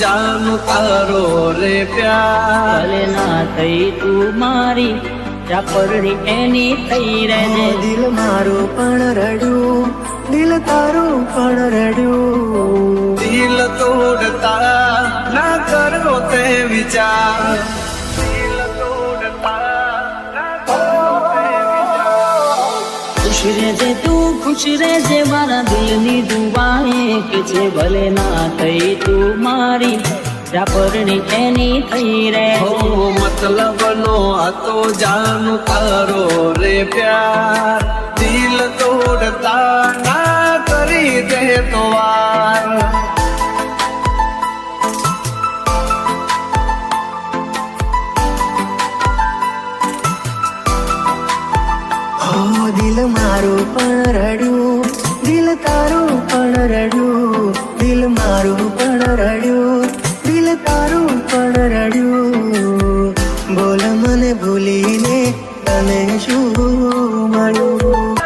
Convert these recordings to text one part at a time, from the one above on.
જાન તારો રે પ્યાર ભલે ના થઈ તું મારી ચાપરડી એની થઈ રહેજે. દિલ મારું પણ રડ્યું, દિલ તારું પણ રડ્યું. દિલ તોડતા ના કરો તે વિચાર, દિલ તોડતા ના કરો તે વિચાર. ખુશ રહેજે તું ખુશ રહેજે મારા દિલની દુઆએ કે છે ભલે ના થઈ તું મારી ચાપરડી એની થઈ રહે. હો મતલબ નો આ તો જાન તારો રે પ્યાર, દિલ તોડતા ના કરી દે તો વાર. દિલ મારું પણ રડ્યું, દિલ તારું પણ રડ્યું. દિલ મારું પણ રડ્યું, દિલ તારું પણ રડ્યું. બોલ મને ભૂલીને તને શું મળ્યું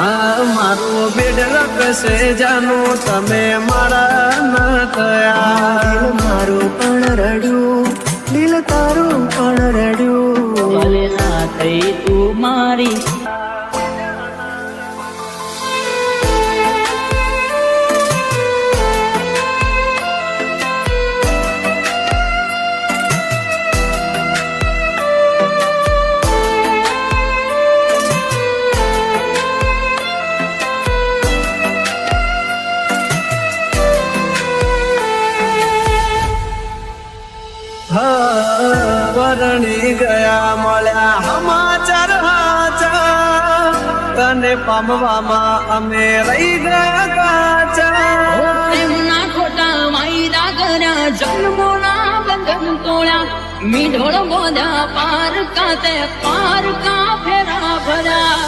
આ મારું બેડરક છે જાનું તમે મારા ન થયા દિલ મારું પણ રડ્યું દિલ તારું પણ રડ્યું ભલે ના થઈ તું મારી વરણી ગયા મળ્યા સમાચાર હાચા તને પામવામાં અમે રહી ગયા કાચા પ્રેમના ખોટા વાયદા કર્યા જન્મોના બંધન તોડ્યા મીઢોળ બોધ્યા પારકા તે પારકા ફેરા ભર્યા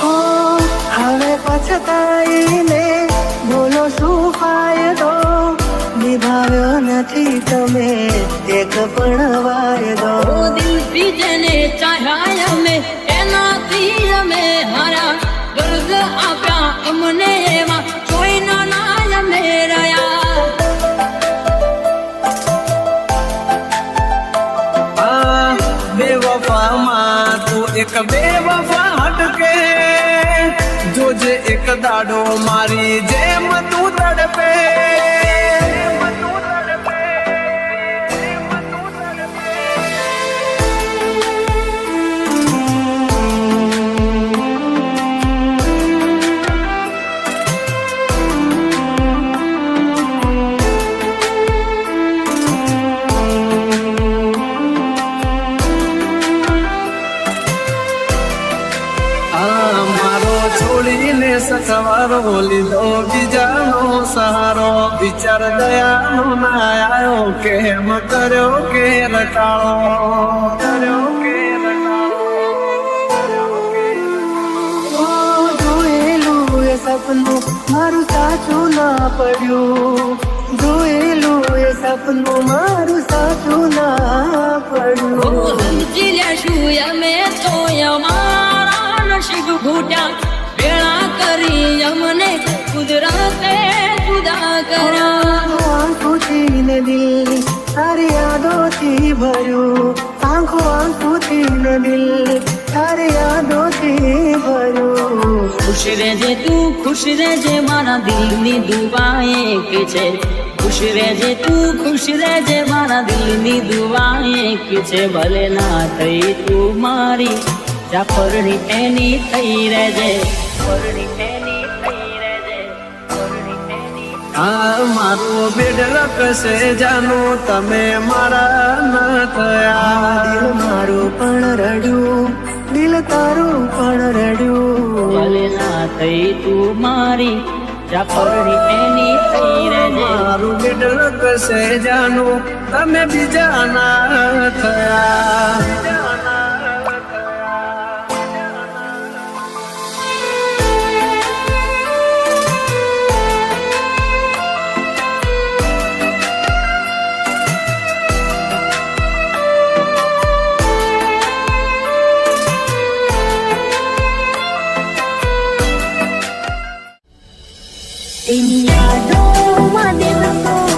ઓ હવે પછતાઈને બોલો શું ફાયદો નિભાવ્યો નથી તમે એક પણ વાયદો ઓ દિલથી જેને ચાહ્યા અમે એનાથી અમે હારા વર્ગ આપ્યા અમને એમાં કોઈના ના અમે રહ્યા આ બેવફામાં તું એક બેવફા હટકે જોજે એક દાડો મારી જેમ તું તડપે મારો છોડીને સથવારો લીધો બીજાનો સહારો વિચાર દયાનો ના આવ્યો કેમ કર્યો કે રટાળો ઓ જોયેલું એ સપનું મારું સાચું ના પડ્યું જોયેલું એ સપનું મારું સાચું ના પડ્યું સમજી લેશું અમે તો અમારા નસીબ ઘૂટ્યા વેળા કરી અમને કુદરતે જુદા કર્યા આંખોથી ને દિલ તારી યાદોથી ભર્યું આંખોથી ને દિલ તારી યાદોથી ભર્યું ખુશ રહેજે તું ખુશ રહેજે મારા દિલની દુઆ એક છે ખુશ રહેજે તું ખુશ રહેજે મારા દિલની દુઆ એક છે ભલે ના થઈ તું મારી જાફરની એની થઈ રહેજે પરણી એની થઈ રહેજે પરણી એની આ મારું બેડરક છે જાનું તમે મારા ન થયા દિલ મારું પણ રડ્યું દિલ તારું પણ રડ્યું ભલે ના થઈ તું મારી જાફરની એની થઈ રહેજે મારું બેડરક છે જાનું તમે બીજા ના થયા तेरी यादों में दिल को